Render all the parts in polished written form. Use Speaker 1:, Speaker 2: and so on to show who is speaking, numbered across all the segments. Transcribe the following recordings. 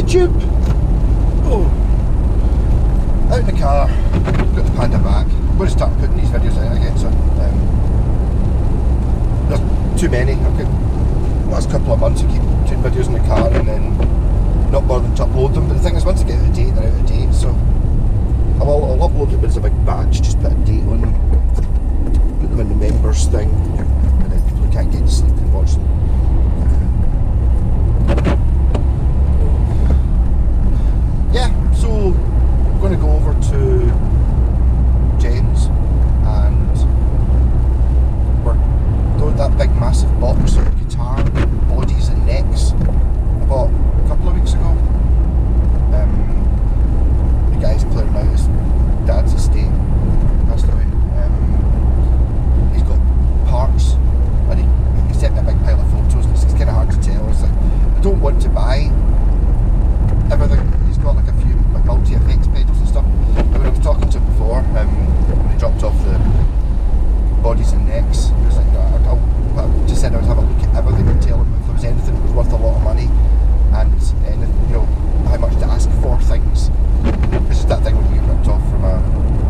Speaker 1: YouTube. Oh, out in the car, got the Panda back. I'm going to start putting these videos out again, so there's too many. I've got the last couple of months I keep doing videos in the car and then not bothering to upload them. But the thing is, once I get out of date, they're out of date. So I'll upload them as a big batch, just put a date on them, put them in the members thing, and then people who can't get to sleep can watch them. Yeah, so I'm going to go over to Jen's and we're doing that big massive box of guitar bodies and necks I bought a couple of weeks ago. The guy's clearing out his dad's estate, passed away. He's got parts and he sent me a big pile of photos and it's kind of hard to tell. It's like, I don't want to buy everything. He's got like a few like multi-effects pedals and stuff. But when I was talking to him before, when he dropped off the bodies and necks, he was like, I just said I would have a look at everything and tell him if there was anything that was worth a lot of money and anything, you know, how much to ask for things. It's just that thing when you get ripped off from a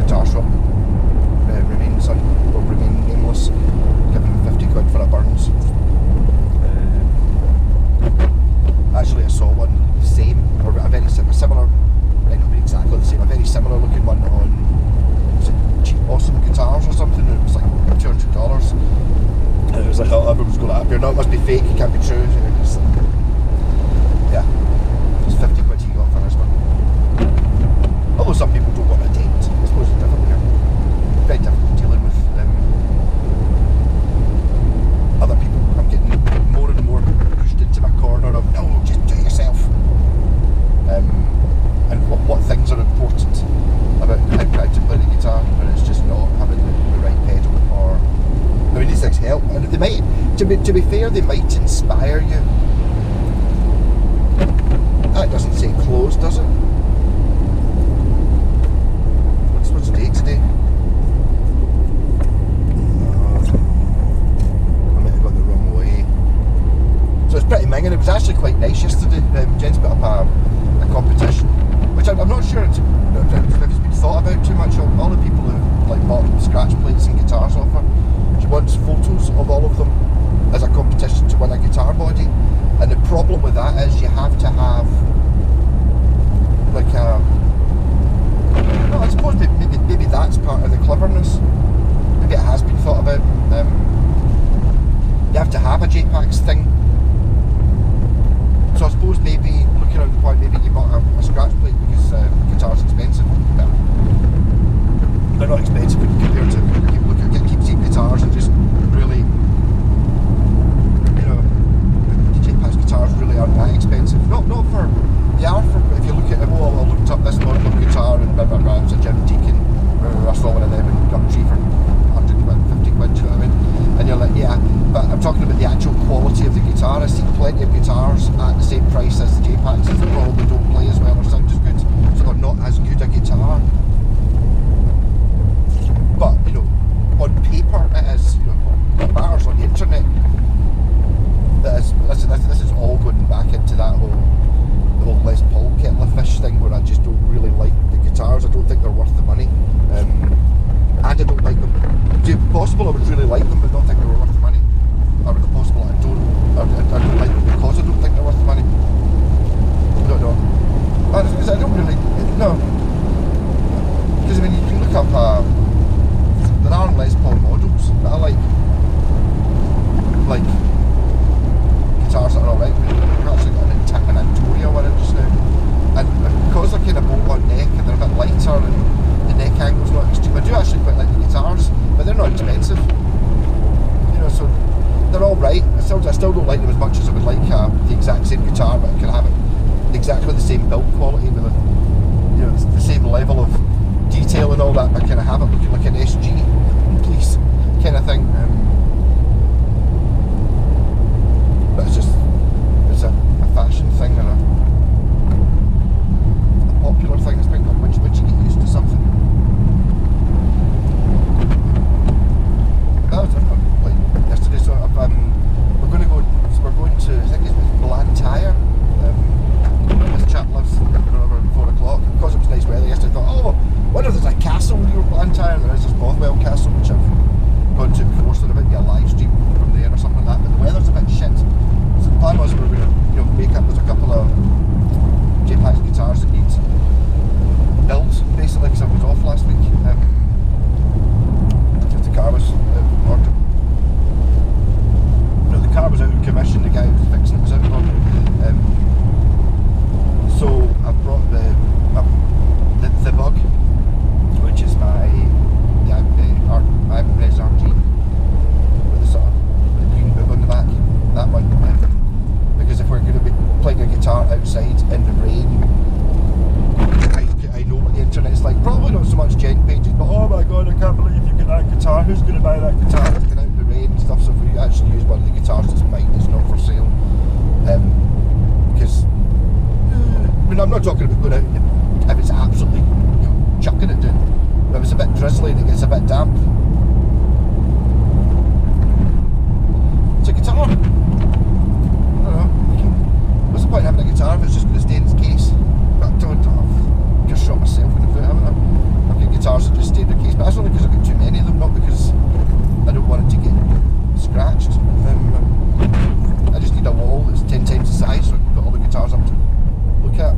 Speaker 1: guitar shop, remain nameless, giving him 50 quid for a Burns. Actually I saw one the same, or a very similar, might not be exactly the same, a very similar looking one on, was it Cheap Awesome Guitars or something, and it was like $200. And it was like, oh, everyone's going to appear, no, it must be fake, it can't be true. And it's like, yeah, it's 50 quid you got for this one. Although some people don't want a date, I suppose it's different here. Very difficult dealing with other people. I'm getting more and more pushed into my corner of, no, just do it yourself. And what things are important about how to play the guitar, and it's just not having the right pedal, or I mean, these things help, and they might, to be fair, they might inspire you. That doesn't say closed, does it? What's the date today? I might have got the wrong way. So it's pretty minging. It was actually quite nice yesterday. Jen's put up a competition, which I'm not sure if it's been thought about too much. All the people who like bought scratch plates and guitars off her, she wants photos of all of them as a competition to win a guitar body. And the problem with that is you have to have like a, well, I suppose maybe that's part of the cleverness. Maybe it has been thought about. You have to have a JPAX thing. So I suppose maybe, looking at the point, maybe you bought a scratch plate because guitar's expensive. Well, they're not expensive compared to people who get keep cheap guitars and just really, you know, the JPAX guitars really aren't that expensive. Not for, they are for, if you look at it, oh, I looked up this model of guitar and blah blah blah, it was a Jim Deacon, I saw one of them in Gumtree for 100 quid, 50 quid, do you know what I mean? And you're like, yeah, but I'm talking about the actual quality of the guitar. I see plenty of guitars at the same price as the JPAXs that probably don't play as well or sound as good, so they're not as good a guitar. But, you know, on paper it is, you know, what matters on the internet. This is all going back into that whole Les Paul kettle of fish thing where I just don't really like the guitars. I don't think they're worth the money. And I don't like them. If possible, I would really like them, but not think they were worth the money. Or if possible, I don't like them because I don't think they're worth the money. No. Because I don't really, no. Because I mean, you can look up, there are Les Paul models that I like guitars that are alright. We've actually got an Antoria one just now. And because they're kind of bolt-on neck and they're a bit lighter and the neck angle's not extreme, I do actually quite like the guitars, but they're not expensive. You know, so they're alright. I still don't like them as much as I would like the exact same guitar, but I can have it exactly the same build quality with the same level of detail and all that, but kind of have it looking like an SG police kind of thing. But it's a fashion thing and a popular thing. It's been once you get used to something. That was like yesterday. So we're going to, I think it's Blantyre. This chap guitar outside in the rain, I know what the internet's like. Probably not so much gent pages, but oh my god, I can't believe you've got that guitar. Who's going to buy that guitar? It's been out in the rain and stuff. So if we actually use one of the guitars that's mine, it's not for sale. Because I mean, I'm not talking about going out if it's absolutely, you know, chucking it down. But if it's a bit drizzly and it gets a bit damp, it's a guitar. I don't know. What's the point of having a guitar if it's just going to stay in its case? But I don't know. I've just shot myself in the foot, haven't I? I've got guitars that just stay in their case, but that's only because I've got too many of them, not because I don't want it to get scratched. I just need a wall that's 10 times the size so I can put all the guitars up to look at.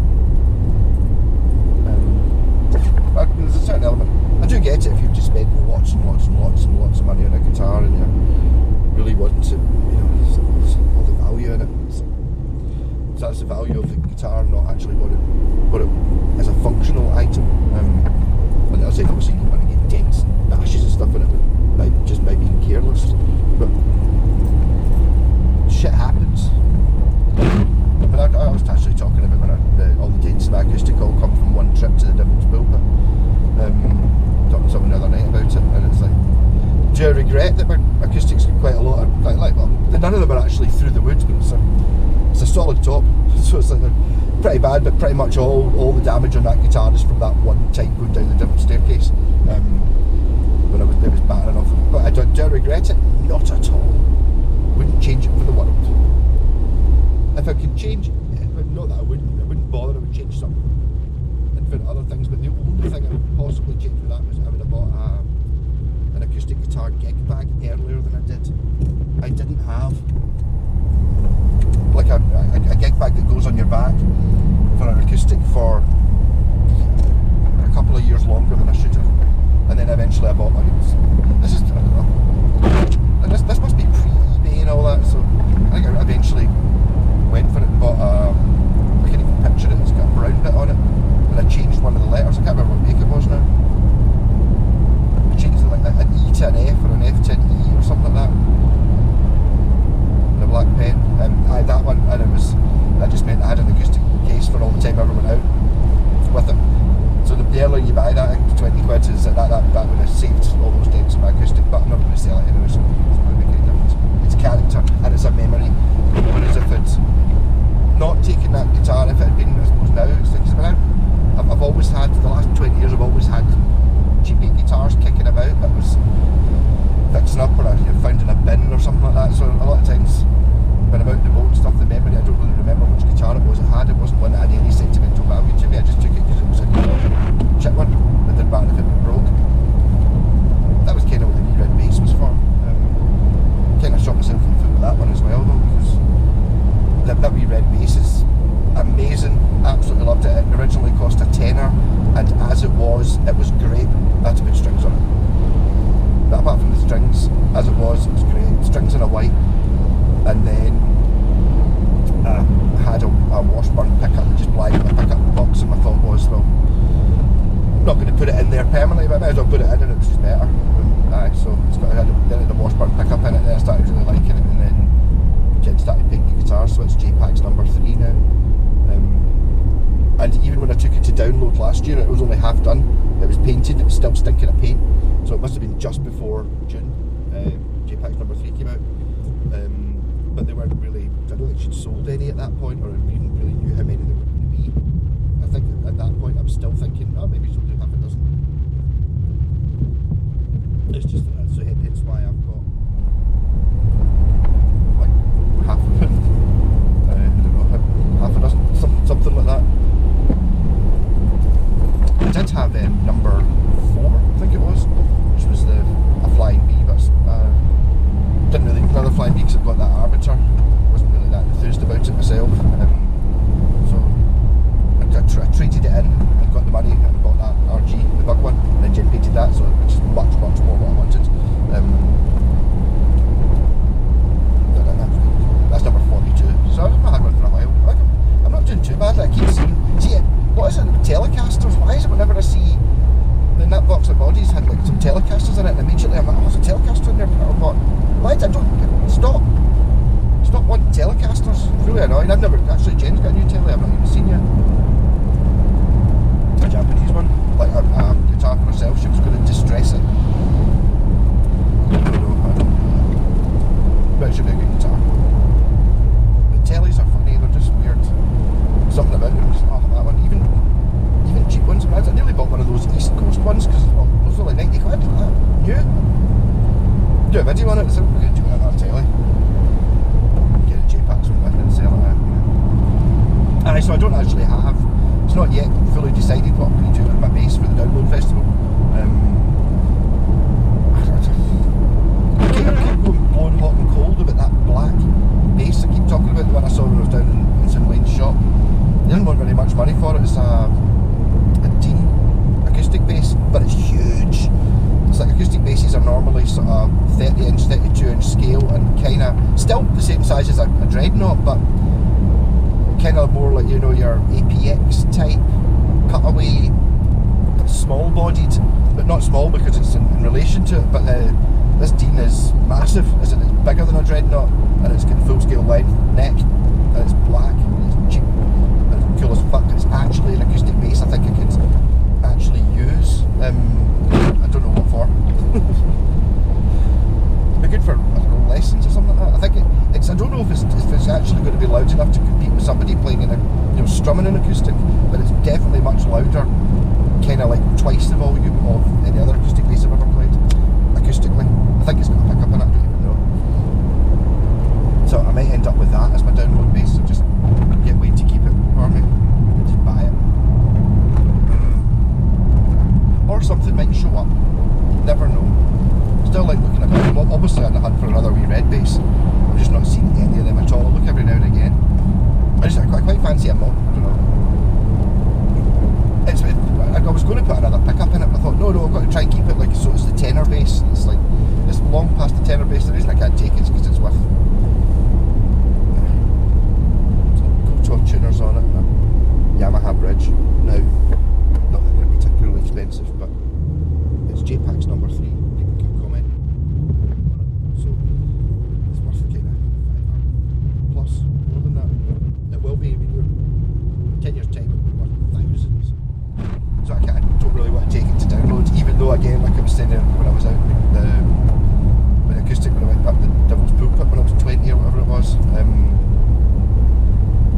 Speaker 1: There's a certain element. I do get it if you've just spent lots and lots and lots and lots of money on a guitar and you're really wanting to, you know, there's all the value in it. So that's the value of the guitar, not actually what it as a functional item. But as I say, obviously you don't want to get dents and bashes and stuff in it just by being careless. But shit happens. But I was actually talking about when all the dents in my acoustic all come from one trip to the Devil's Pulpit. Talking to someone the other night about it, and it's like, do I regret that my acoustics get quite a lot of well, none of them are actually through the wood, but it's a solid top, so it's like pretty bad, but pretty much all the damage on that guitar is from that one time going down the Devil's Staircase. When it was bad enough. But do I regret it? Not at all. Wouldn't change it for the world. If I could change it, not that I wouldn't bother. I would change some infinite other things, but the only thing I would possibly change with that was I would have bought an acoustic guitar gig bag earlier than I did. I didn't have like a gig bag that goes on your back for an acoustic for a couple of years longer than I should have, and then eventually I bought one. This is, I don't know, this must be pre-eBay and all that, so I think I eventually went for it and bought I can't even picture it, it's got a brown bit on it, and I changed one of the letters. I can't remember what make it was now. I changed it like an E to an F or an F to an E or something like that. With a black pen. I had that one, and that just meant I had an acoustic case for all the time I ever went out with it. So the earlier you buy that, I think 20 quid is that would have saved all those dents in my acoustic, but I'm not going to sell it anyway, so it's not going to make any difference. It's character and it's a memory. Whereas if it's not taken that guitar, if it had been, I suppose now, it's things about I've always had, for the last 20 years, I've always had cheapy guitars kicking about that was fixing up or found in a bin or something like that. So a lot of times when I'm out in the boat and stuff, the memory, I don't really remember which guitar it was. It wasn't one that had any sentimental value to me. I just took it because it was a cheap one. It didn't matter if it broke. That was kind of what the wee red bass was for. Kind of shot myself in the foot with that one as well, though, because that wee red bass is amazing. Absolutely loved it. It originally cost a tenner, and as it was great. That's a bit strings on it. But apart from the strings, as it was great. Strings in a white, and then I had a Washburn pickup that just blind my pickup box, and my thought was, well, I'm not going to put it in there permanently, but I might as well put it in, and it was just better. So I had the Washburn pickup in it, and then I started really liking it, and then Jen started painting the guitar, so it's JPAX number 3 now. And even when I took it to download last year, it was only half done. It was painted, it was still stinking of paint, so it must have been just before June JPAX number 3 came out. But they weren't really, I don't think she'd sold any at that point, or even really knew how many there were going to be. I think at that point I was still thinking, oh, maybe she'll do half a dozen. It's just that, so hence why I've got like half of it. I don't know, half a dozen, something like that. I did have number 4, I think it was, which was a Flying B, but didn't really another Flying B because I've got that Arbiter. Wasn't really that enthused about it myself. So I traded it in and got the money and bought that RG, the big one, and then Jen painted that, so which is much more what I wanted. actually, Jen's got a new telly I've not even seen yet. A Japanese one, like a guitar for herself. She was going to distress it. I don't know. But it should be a good guitar. But tellies are funny, they're just weird. Something about them, just that one. Even cheap ones. I nearly bought one of those East Coast ones because those were like 90 quid. New. Do a video on it, so we're going to do another telly. Get a JPAX one with it and sell it. Aye, so I don't actually have. It's not yet fully decided what I'm going to do with my bass for the Download Festival. I keep going blowing hot and cold about that black bass I keep talking about, the one I saw when I was down in St Wayne's shop. They didn't want very much money for it. It's a Dean acoustic bass, but it's huge. It's like acoustic basses are normally sort of 30 inch, 32 inch scale and kind of still the same size as a Dreadnought, but kind of more like, you know, your APX type cutaway, small bodied, but not small because it's in relation to it, but this Dean is massive, as in it's bigger than a Dreadnought, and it's got full scale length, neck, and it's black, and it's cheap, and it's cool as fuck. It's actually an acoustic bass I think I could actually use. I don't know what for. It'd be good for, I don't know, lessons or something like that. I think it's I don't know if it's actually going to be loud enough to compete with somebody playing in a, you know, strumming an acoustic, but it's definitely much louder, kind of like twice the volume of any other acoustic bass I've ever played, acoustically. I think it's got a pickup in it, I don't even know. So I might end up with that as my download bass, so just get Wayne to keep it for me, just buy it. Or something might show up, never know. Still like looking about. I'm obviously on the hunt for another wee red bass. I've just not seen any of them at all. I look every now and again. I quite fancy a mod. I don't know. I was going to put another pickup in it, but I thought no, I've got to try and keep it like so it's the tenor bass. It's like it's long past the tenor bass. The reason I can't take it is because it's with Gotoh tuners on it and a Yamaha bridge. Now, not that they're particularly expensive, but it's JPAX number 3. People keep commenting on it, so it's worth kind of £5 plus, more than that. It will be when you're 10 years time, it will be worth thousands. So I don't really want to take it to download, even though again, like I was saying when I was out the acoustic, when I went up the Devil's Pulpit when I was 20 or whatever it was.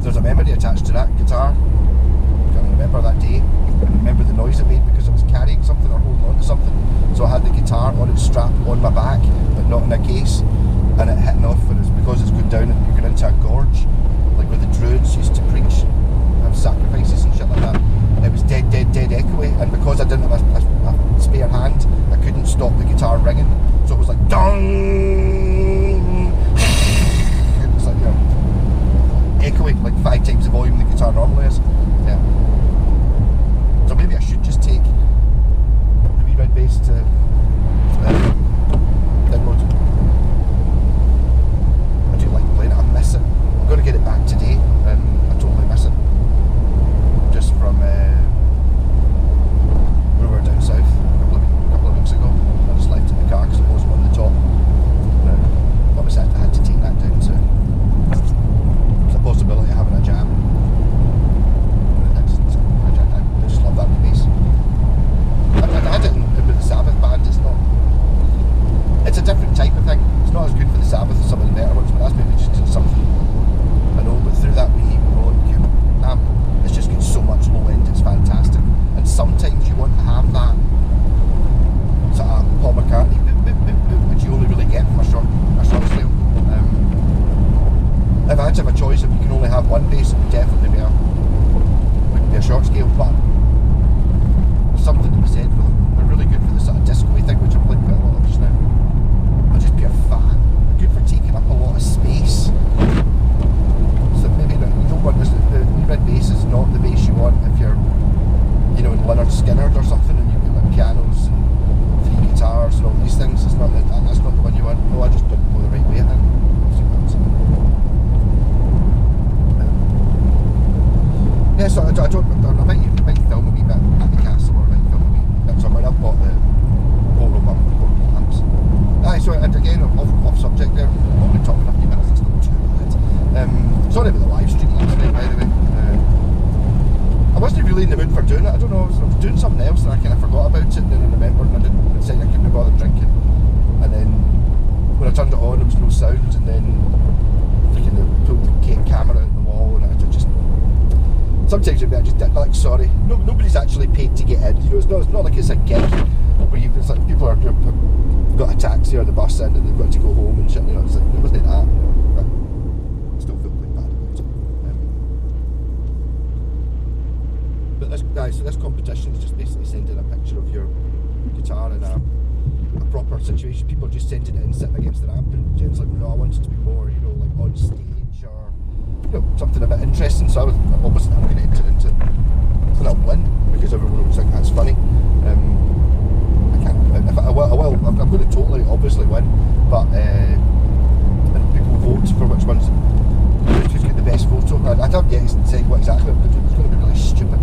Speaker 1: There's a memory attached to that guitar. I can remember that day. I remember the noise it made because I was carrying something or holding on to something. So I had the guitar on its strap on my back, but not in a case, and it hitting off. And it's because it's going down and you're going into a gorge, like where the Druids used to preach, have sacrifices and shit like that. It was dead echoey, and because I didn't have a spare hand, I couldn't stop the guitar ringing. So it was like dong. It was like, you know, echoey, like 5 times the volume the guitar normally is. Yeah. So maybe I should just take the wee red bass to download. I do like playing it. I miss it. I'm going to get it back today. I totally miss it. Just from where we were down south a couple of weeks ago. I just left it in the car because it wasn't on the top. Obviously I had to take that down to. There's a possibility of having a jam. I just love that bass. I had it with the Sabbath band. It's a different type of thing. It's not as good for the Sabbath as some of the better ones, but that's maybe just something I know. But through that wee Roland Cube amp, it's just got so much low end. It's fantastic. And sometimes you want to have that sort of Paul McCartney boop, boop, boop, boop, which you only really get from a short scale. If I had to have a choice, if you can only have one bass, it would definitely be a short scale, but there's something to be said for them. They're really good for the sort of disco-y thing, which I'm playing quite a lot of just now. They're just pure fat. They're good for taking up a lot of space. So maybe you don't want this, the red bass is not the bass you want if you're, you know, in Lynyrd Skynyrd or something, and you've got like pianos and 3 guitars and all these things. It's not that's not the one you want. No, I just didn't go the right way at it. Yeah, so I might film a wee bit at the castle, or I might film a wee bit somewhere. I've bought the portable amps. Aye, so again, off subject there. I've only talked 50 minutes, that's not too bad. Sorry about the live stream. last night, by the way. I wasn't really in the mood for doing it. I don't know, I was doing something else and I kind of forgot about it, and then I remembered and I didn't decide I couldn't be bothered drinking. And then when I turned it on, there was no sound, and then freaking they pulled the camera out the wall, and I just sometimes I just did like, sorry, nobody's actually paid to get in. You know, it's not like it's a gig where it's like people are got a taxi or the bus in and they've got to go home and shit. You know, it's like there wasn't that. But I still feel quite bad about it. But this competition is just basically sending a picture of your guitar in a proper situation. People are just sending it in, sitting against the amp, and Jen's like, no, I want it to be more, you know, like on stage or, you know, something a bit interesting. So I'm going to enter into it and I'll win because everyone will think that's funny. I can't. If I will. I'm going to totally, obviously win, but and people vote for which one's who's got the best photo. I haven't yet said what exactly I'm going to do. It's going to be really stupid.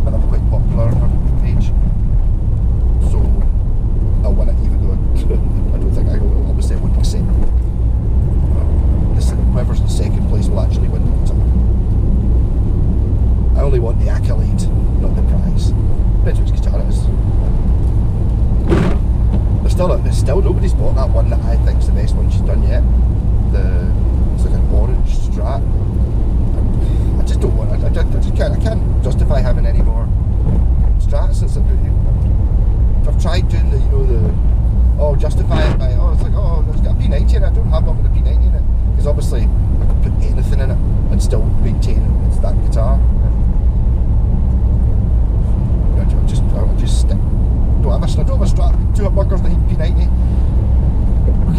Speaker 1: But I'm quite popular on our page, so I'll win it, even though I don't think I will. Obviously, I wouldn't accept. Whoever's in second place will actually win the guitar. I only want the accolade, not the prize. Depends which guitar it is. There's still nobody's bought that one that I think's the best one she's done yet. It's like an orange Strat. I just don't want it. I can't justify having any more Strats. I've tried doing justify it by, it's like, it's got a P90 in it. I don't have one with a P90 in it. Because obviously I could put anything in it and still maintain it's that guitar. I'll just stick. I don't have a Strat, 2 humbuckers, the P90.